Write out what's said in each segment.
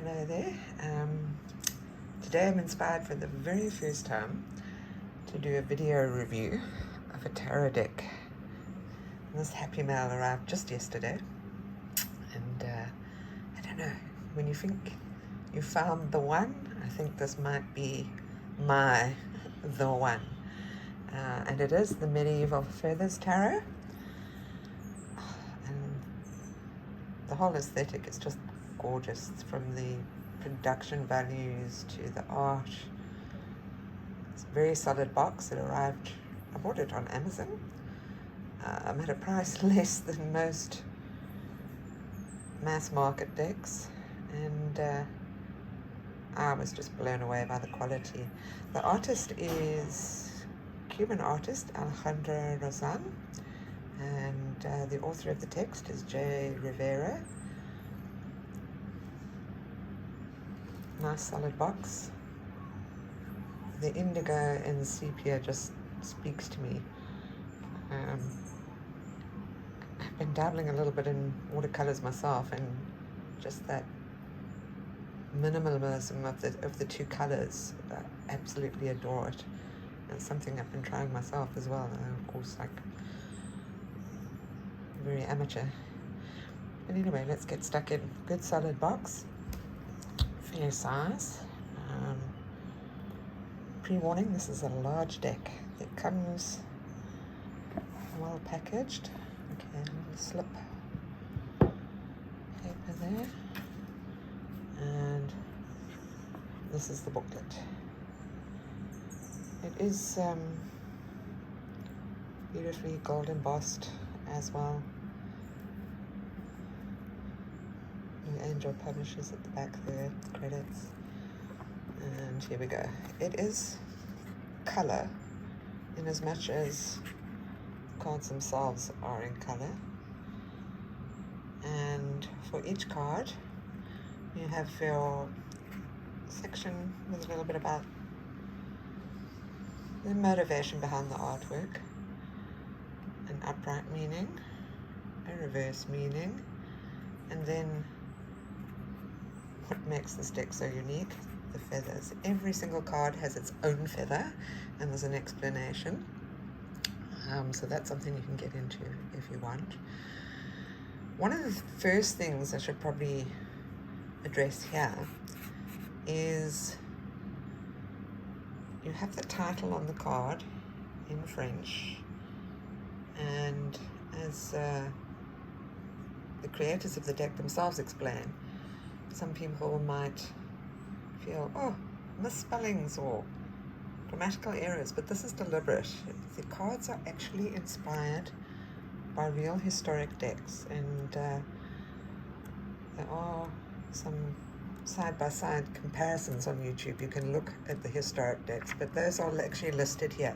Hello there. Today I'm inspired for the very first time to do a video review of a tarot deck. And this happy mail arrived just yesterday, and I don't know, when you think you found the one, I think this might be the one. And it is the Medieval Feathers Tarot, and the whole aesthetic is just gorgeous, from the production values to the art. It's a very solid box. It arrived, I bought it on Amazon. I'm at a price less than most mass market decks, and I was just blown away by the quality. The artist is Cuban artist Alejandro Rozán, and the author of the text is Jay Rivera. Nice solid box. The indigo and sepia just speaks to me. I've been dabbling a little bit in watercolors myself, and just that minimalism of the two colors, I absolutely adore it. And it's something I've been trying myself as well. Of course, like, very amateur. But anyway, let's get stuck in. Good solid box. Fair size. Pre-warning, this is a large deck. It comes well packaged. Okay, a little slip paper there. And this is the booklet. It is beautifully gold embossed as well. Angel Publishers at the back there, credits. And here we go. It is color, in as much as cards themselves are in color. And for each card, you have your section with a little bit about the motivation behind the artwork, an upright meaning, a reverse meaning, and then what makes this deck so unique, the feathers. Every single card has its own feather, and there's an explanation. So that's something you can get into if you want. One of the first things I should probably address here is you have the title on the card in French, and as the creators of the deck themselves explain, some people might feel, oh, misspellings or grammatical errors, but this is deliberate. The cards are actually inspired by real historic decks, and there are some side-by-side comparisons on YouTube. You can look at the historic decks, but those are actually listed here.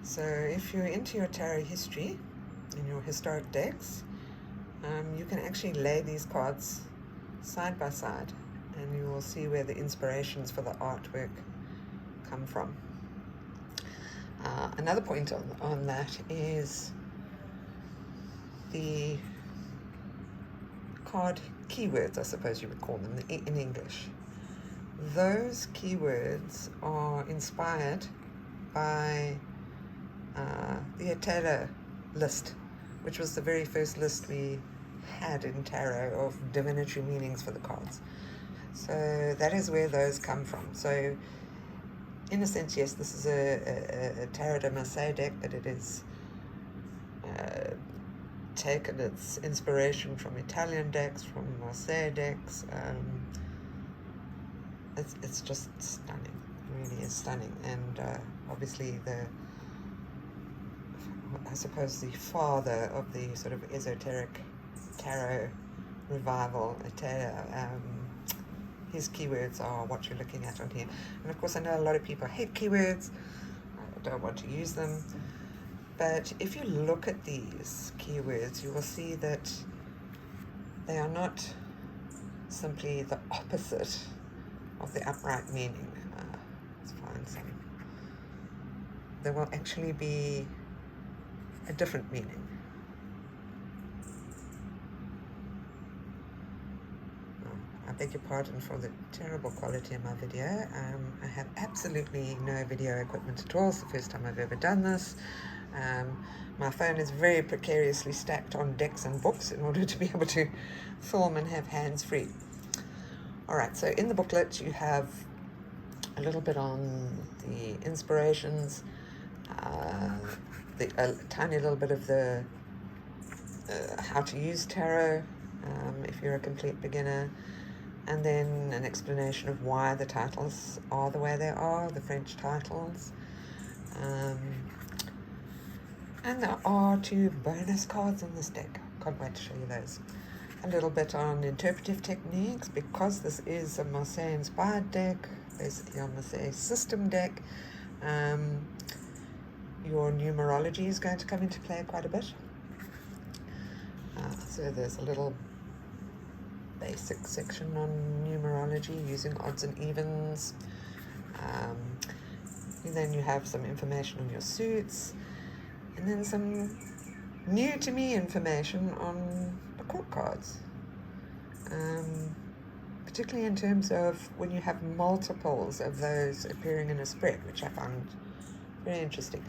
So if you're into your tarot history and your historic decks, you can actually lay these cards side by side, and you will see where the inspirations for the artwork come from. Another point on that is the card keywords, I suppose you would call them in English. Those keywords are inspired by the Taylor list, which was the very first list we had in tarot of divinatory meanings for the cards. So that is where those come from. So in a sense, yes, this is a Tarot de Marseille deck, but it is taken its inspiration from Italian decks, from Marseille decks. It's just stunning. It really is stunning. And obviously I suppose the father of the sort of esoteric tarot revival, his keywords are what you're looking at on here. And of course, I know a lot of people hate keywords, don't want to use them, but if you look at these keywords, you will see that they are not simply the opposite of the upright meaning. Let's find some. There will actually be a different meaning. beg your pardon for the terrible quality of my video. I have absolutely no video equipment at all. It's the first time I've ever done this. My phone is very precariously stacked on decks and books in order to be able to film and have hands-free. Alright, so in the booklet you have a little bit on the inspirations, a tiny little bit of the how to use tarot if you're a complete beginner, and then an explanation of why the titles are the way they are, the French titles. And there are 2 bonus cards in this deck. Can't wait to show you those. A little bit on interpretive techniques, because this is a Marseille inspired deck, basically a Marseille system deck. Your numerology is going to come into play quite a bit. So there's a little basic section on numerology using odds and evens. And then you have some information on your suits, and then some new to me information on the court cards, particularly in terms of when you have multiples of those appearing in a spread, which I found very interesting.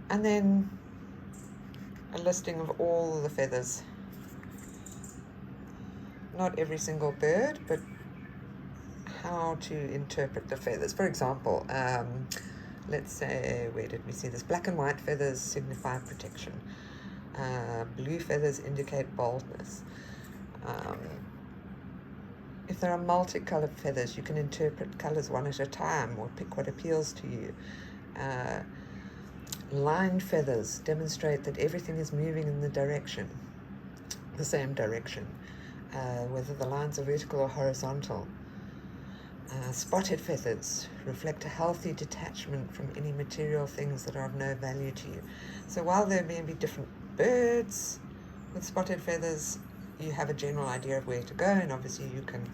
And then a listing of all the feathers. Not every single bird, but how to interpret the feathers. For example, let's say, where did we see this? Black and white feathers signify protection. Blue feathers indicate boldness. If there are multicolored feathers, you can interpret colors one at a time or pick what appeals to you. Lined feathers demonstrate that everything is moving in the same direction, whether the lines are vertical or horizontal. Spotted feathers reflect a healthy detachment from any material things that are of no value to you. So while there may be different birds with spotted feathers, you have a general idea of where to go, and obviously you can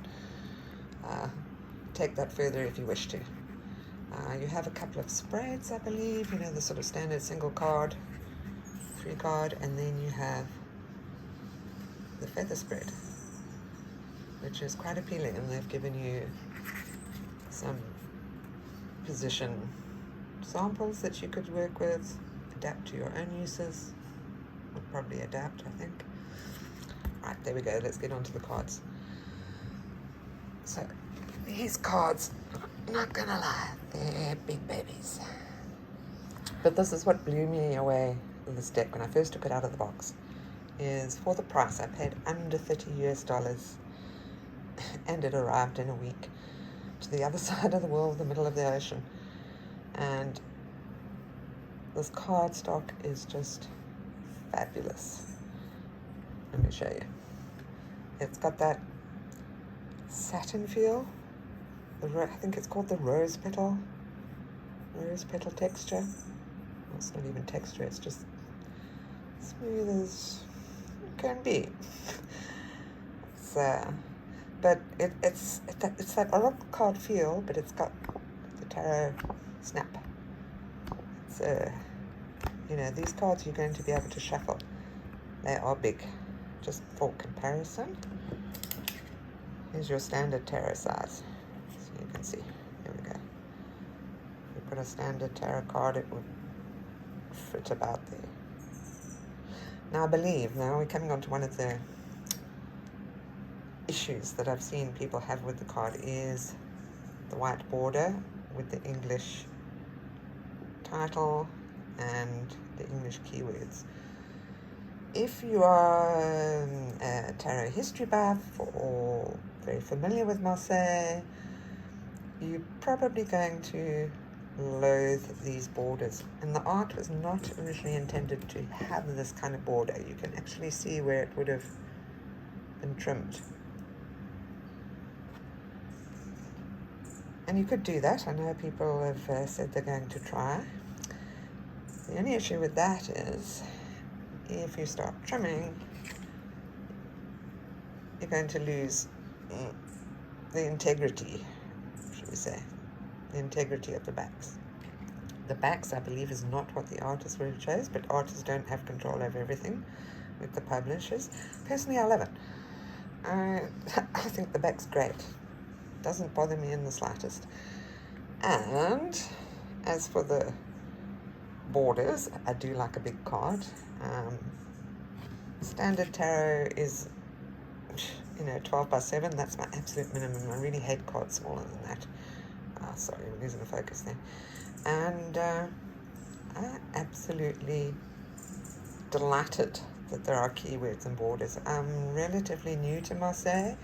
take that further if you wish to. You have a couple of spreads, I believe, the sort of standard single card, 3 card, and then you have the feather spread, which is quite appealing, and they've given you some position samples that you could work with, adapt to your own uses. Would probably adapt, I think. Right, there we go, let's get on to the cards. So, these cards, not gonna lie, they're big babies. But this is what blew me away with this deck when I first took it out of the box, is for the price. I paid under $30 and it arrived in a week to the other side of the world, the middle of the ocean. And this card stock is just fabulous. Let me show you. It's got that satin feel. I think it's called the rose petal texture. Well, it's not even texture, it's just smooth as it can be. But it's that oracle card feel, but it's got the tarot snap. It's these cards you're going to be able to shuffle. They are big. Just for comparison, here's your standard tarot size. So you can see, here we go. If you put a standard tarot card, it would fit about there. Now I believe, now we're coming on to one of the issues that I've seen people have with the card, is the white border with the English title and the English keywords. If you are a tarot history buff or very familiar with Marseille, you're probably going to loathe these borders. And the art was not originally intended to have this kind of border. You can actually see where it would have been trimmed. And you could do that. I know people have said they're going to try. The only issue with that is, if you start trimming, you're going to lose the integrity, should we say, the integrity of the backs. The backs, I believe, is not what the artist really chose, but artists don't have control over everything with the publishers. Personally, I love it. I think the back's great. Doesn't bother me in the slightest. And as for the borders, I do like a big card. Standard tarot is, 12 by 7. That's my absolute minimum. I really hate cards smaller than that. Sorry, I'm losing the focus there. And I'm absolutely delighted that there are keywords and borders. I'm relatively new to Marseille.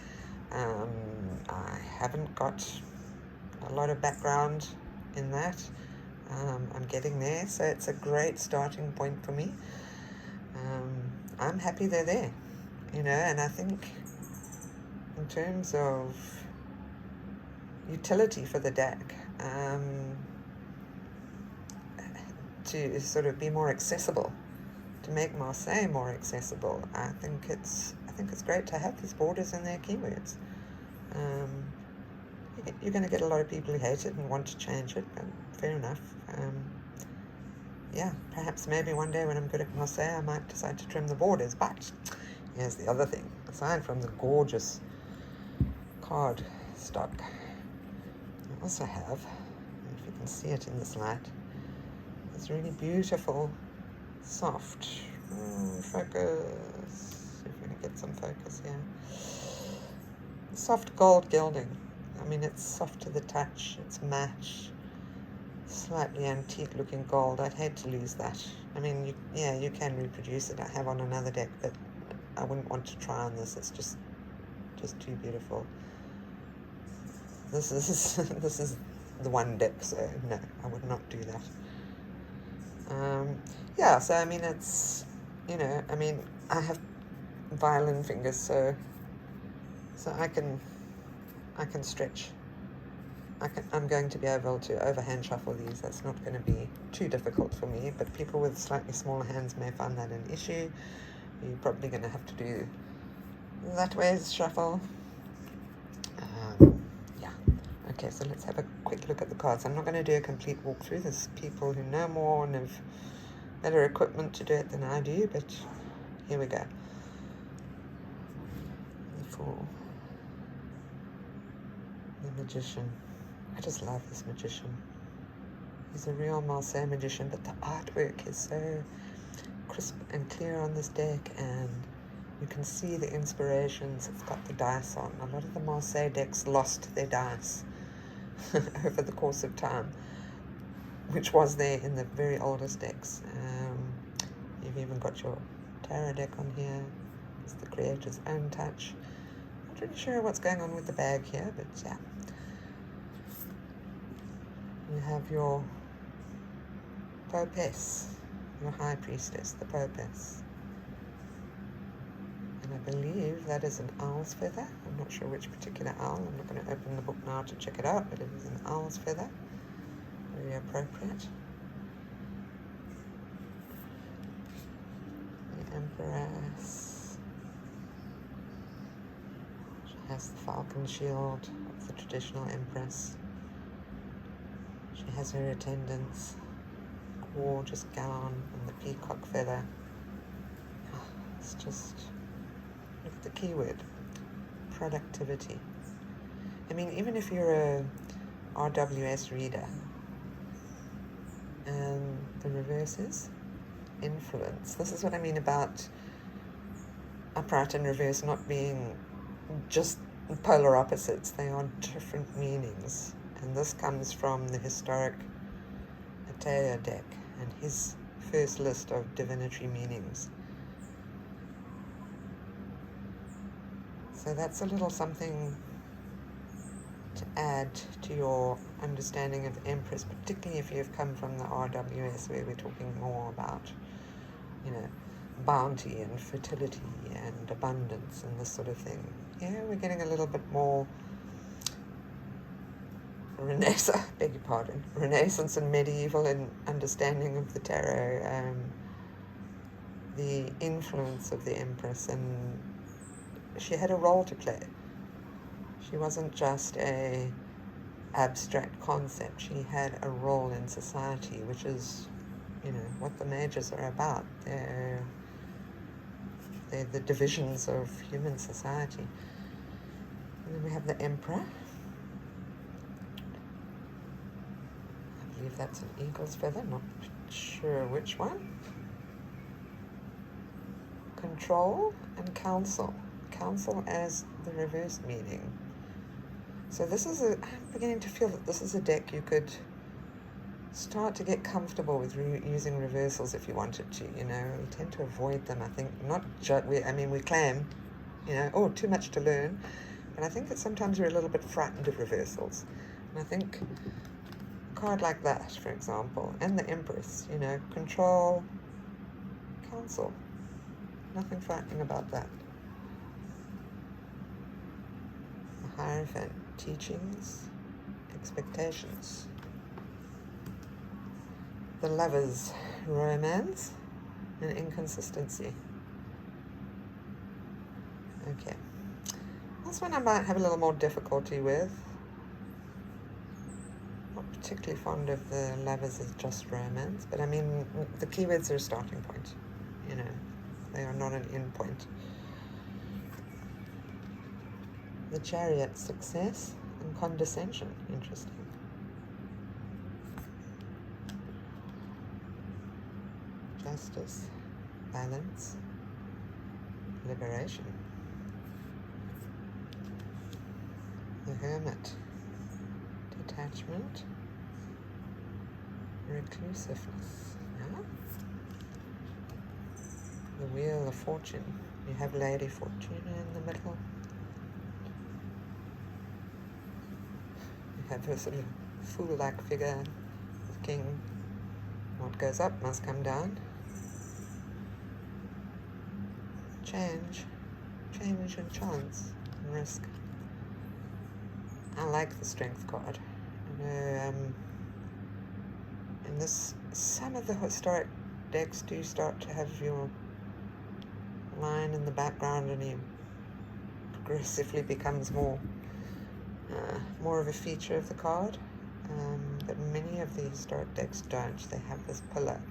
I haven't got a lot of background in that. I'm getting there, so it's a great starting point for me. I'm happy they're there, and I think in terms of utility for the deck, to sort of be more accessible, to make Marseille more accessible, I think it's great to have these borders and their keywords. You're going to get a lot of people who hate it and want to change it, but fair enough. Perhaps maybe one day when I'm good at Marseille, I might decide to trim the borders. But here's the other thing. Aside from the gorgeous card stock, I also have, if you can see it in this light, this really beautiful, soft, focus, if we can get some focus here, soft gold gilding. I mean, it's soft to the touch, it's matte, slightly antique looking gold. I'd hate to lose that. I mean, you can reproduce it. I have on another deck, but I wouldn't want to try on this. It's just too beautiful. This is the one deck, so no, I would not do that. So I mean, it's, I have violin fingers, so I can stretch. I'm going to be able to overhand shuffle these. That's not going to be too difficult for me, but people with slightly smaller hands may find that an issue. You're probably going to have to do that ways shuffle. Okay, so let's have a quick look at the cards. I'm not going to do a complete walkthrough. There's people who know more and have better equipment to do it than I do, but here we go. The Fool. The Magician. I just love this magician. He's a real Marseille magician, but the artwork is so crisp and clear on this deck, and you can see the inspirations. It's got the dice on. A lot of the Marseille decks lost their dice over the course of time, which was there in the very oldest decks. You've even got your tarot deck on here. It's the creator's own touch. Not really sure what's going on with the bag here, but yeah. You have your Popess, your High Priestess, the Popess. And I believe that is an owl's feather. I'm not sure which particular owl. I'm not going to open the book now to check it out, but it is an owl's feather. Very appropriate. The Empress. She has the falcon shield of the traditional Empress. She has her attendants, gorgeous gown and the peacock feather. It's just, look at the keyword, productivity. I mean, even if you're a RWS reader, and the reverse is influence. This is what I mean about upright and reverse not being just polar opposites. They are different meanings. And this comes from the historic Ateo deck and his first list of divinatory meanings. So that's a little something to add to your understanding of Empress, particularly if you've come from the RWS, where we're talking more about, bounty and fertility and abundance and this sort of thing. Yeah, we're getting a little bit more Renaissance and medieval in understanding of the tarot, the influence of the Empress, and she had a role to play. She wasn't just a abstract concept. She had a role in society, which is, what the mages are about. They're They're the divisions of human society. And then we have the Emperor. I believe that's an eagle's feather, not sure which one. Control and Council. Council as the reverse meaning. So this is I'm beginning to feel that this is a deck you could start to get comfortable with using reversals if you wanted to. We tend to avoid them, I think. We claim, oh, too much to learn. But I think that sometimes we're a little bit frightened of reversals. And I think a card like that, for example, and the Empress, Control, Council. Nothing frightening about that. The Hierophant, teachings, expectations. The Lovers, romance and inconsistency. Okay. This one I might have a little more difficulty with. Not particularly fond of the Lovers as just romance, but the keywords are a starting point. They are not an end point. The Chariot, success and condescension. Interesting. Justice, balance, liberation. The Hermit, detachment, reclusiveness. The Wheel of Fortune. You have Lady Fortuna in the middle. You have her sort of fool-like figure, the King. What goes up must come down. Change and chance and risk. I like the Strength card. And some of the historic decks do start to have your line in the background, and he progressively becomes more of a feature of the card. But many of the historic decks don't. They have this pillar,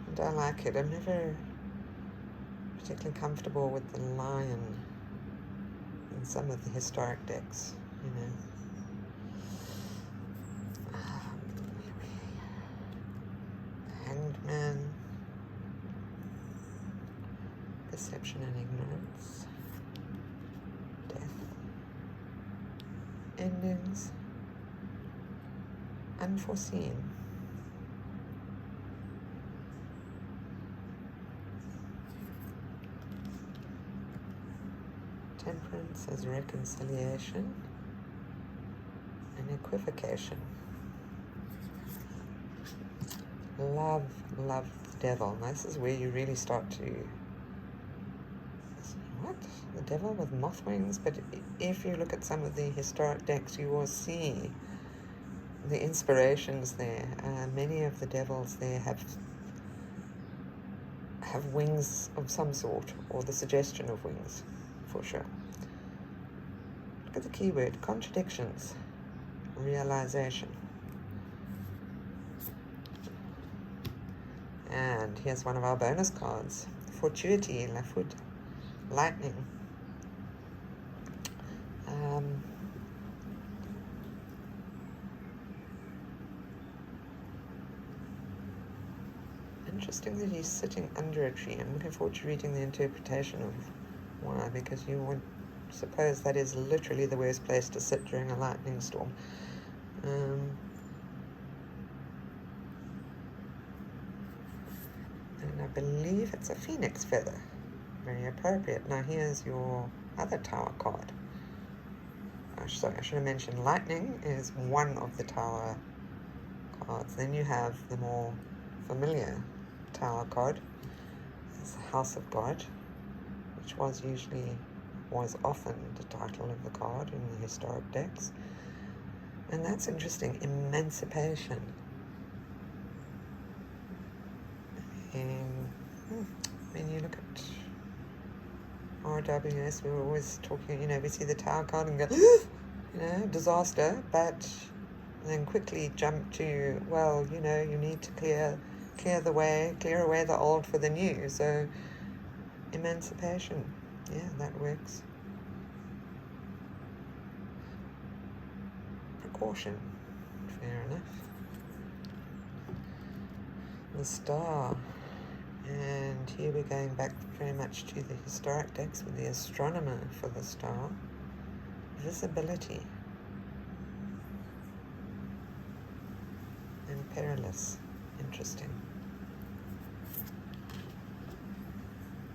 and I like it. I'm never particularly comfortable with the lion in some of the historic decks, Hanged Man, perception and ignorance, death, endings, unforeseen, temperance as reconciliation and equivocation. Love the Devil. Now this is where you really start to, what? The Devil with moth wings? But if you look at some of the historic decks, you will see the inspirations there. Many of the devils there have wings of some sort, or the suggestion of wings, for sure. Look at the keyword, contradictions, realization. And here's one of our bonus cards, fortuity, la foudre, lightning. Interesting that he's sitting under a tree. I'm looking forward to reading the interpretation of why, because you would suppose that is literally the worst place to sit during a lightning storm. And I believe it's a phoenix feather. Very appropriate. Now here's your other tower card. Sorry, I should have mentioned lightning is one of the tower cards. Then you have the more familiar tower card. It's the House of God, which was often the title of the card in the historic decks. And that's interesting, emancipation. And when you look at RWS, we were always talking, we see the tower card and go, disaster, but then quickly jump to, well, you need to clear away the old for the new. So emancipation. Yeah, that works. Precaution. Fair enough. The star. And here we're going back very much to the historic decks with the astronomer for the star. Visibility. And perilous. Interesting.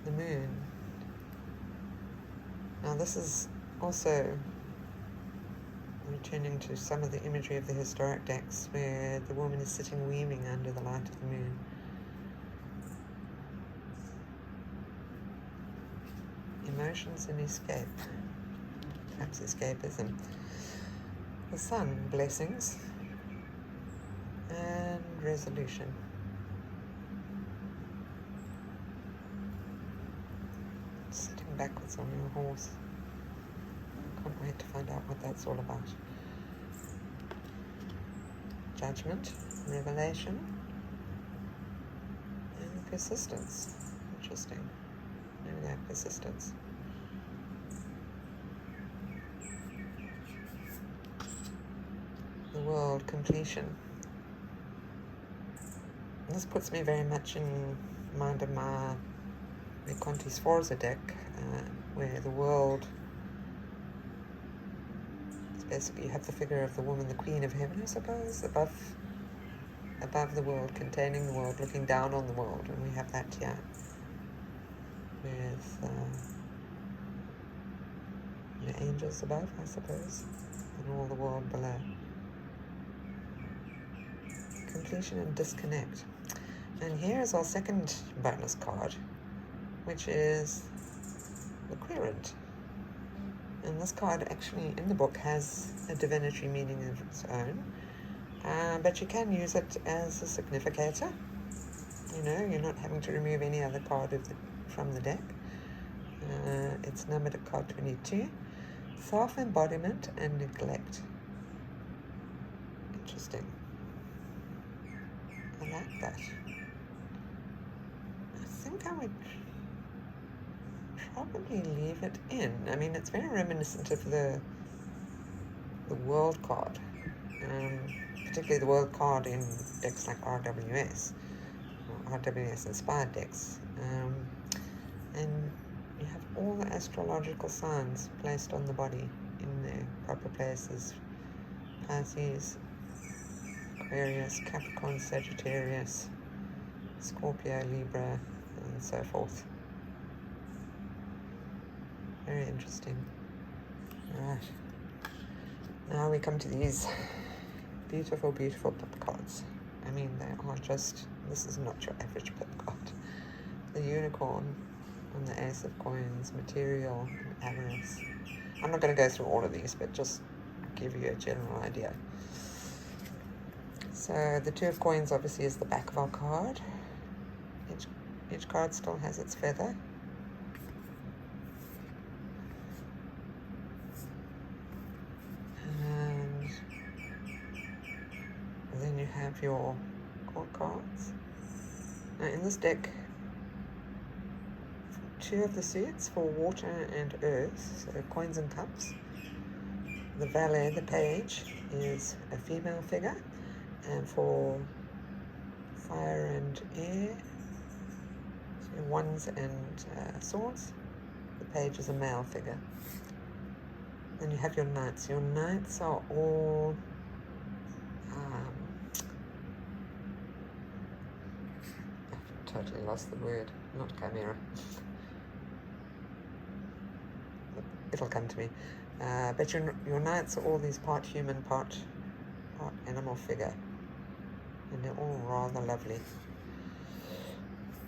The moon. Now this is also returning to some of the imagery of the historic decks where the woman is sitting weaving under the light of the moon. Emotions and escape. Perhaps escapism. The sun, blessings and resolution. Sitting backwards on your horse. Can't wait to find out what that's all about. Judgment, revelation, and persistence. Interesting. There we go, persistence. The world, completion. This puts me very much in mind of my Conti Sforza deck, where the world, it's basically you have the figure of the woman, the queen of heaven, I suppose, above the world, containing the world, looking down on the world, and we have that here with the angels above, I suppose, and all the world below. Completion and disconnect. And here is our second bonus card, which is the querent. And this card actually in the book has a divinatory meaning of its own, but you can use it as a significator. You know, you're not having to remove any other card from the deck. It's numbered at card 22. Self-embodiment and neglect. Interesting. I like that. I think I would probably leave it in. I mean, it's very reminiscent of the world card, particularly the world card in decks like RWS, or RWS inspired decks. And you have all the astrological signs placed on the body in their proper places. Pisces, Aquarius, Capricorn, Sagittarius, Scorpio, Libra, and so forth. Very interesting. Right. Now we come to these beautiful, beautiful pip cards. I mean, they are just, this is not your average pip card. The unicorn and the ace of coins, material, and avarice. I'm not going to go through all of these, but just give you a general idea. So the two of coins obviously is the back of our card. Each card still has its feather. And then you have your court cards. Now in this deck, two of the suits for water and earth, so coins and cups. The valet, the page, is a female figure, and for fire and air, so wands and swords, the page is a male figure. Then you have your knights. Your knights are all I've totally lost the word, not chimera. It'll come to me. But your knights are all these part human, part animal figure. And they're all rather lovely.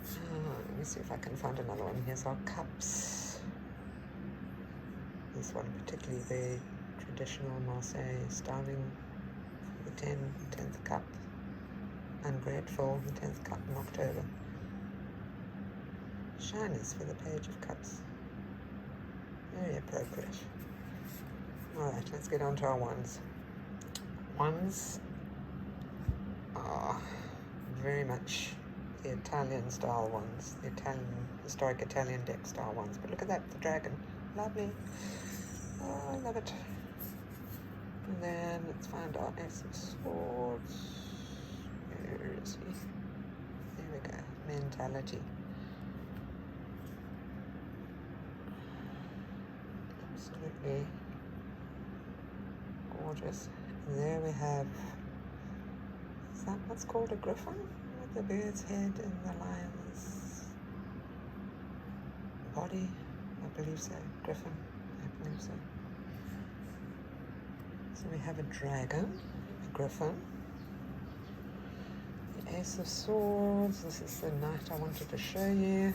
Let me see if I can find another one. Here's our cups. This one particularly very traditional Marseille styling. The 10th cup. Ungrateful, the 10th cup in October. Shyness for the page of cups. Very appropriate. Alright, let's get on to our wands. Wands are very much the Italian style ones, the Italian historic Italian deck style ones. But look at that, the dragon. Lovely. Oh, I love it. And then let's find our Ace of Swords. Where is he? There we go. Mentality. Absolutely gorgeous. And there we have, is that what's called a griffin? With the bird's head and the lion's body? I believe so. Griffin. I believe so. So we have a dragon, a griffin, the Ace of Swords. This is the knight I wanted to show you.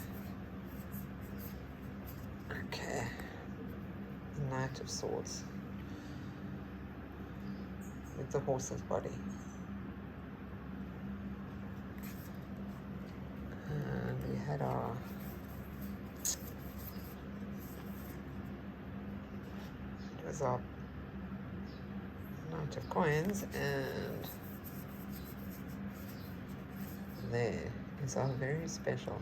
Okay, the Knight of Swords with the horse's body. And we had our Knight of Coins, and there is our very special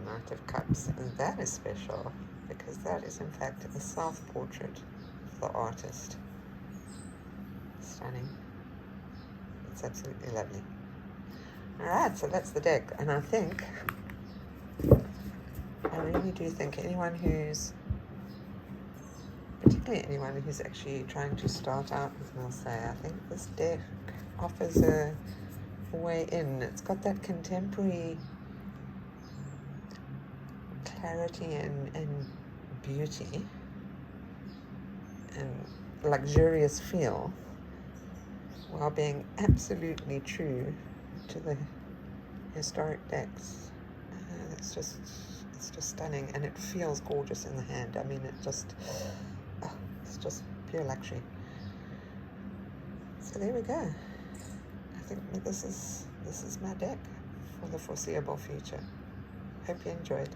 Knight of Cups. And that is special because that is in fact a self-portrait of the artist. Stunning. It's absolutely lovely. Alright, so that's the deck, and I really do think anyone who's actually trying to start out with Marseille, I think this deck offers a way in. It's got that contemporary clarity and beauty and luxurious feel, while being absolutely true to the historic decks. It's just stunning, and it feels gorgeous in the hand. I mean, it's just pure luxury. So there we go. I think this is my deck for the foreseeable future. Hope you enjoyed.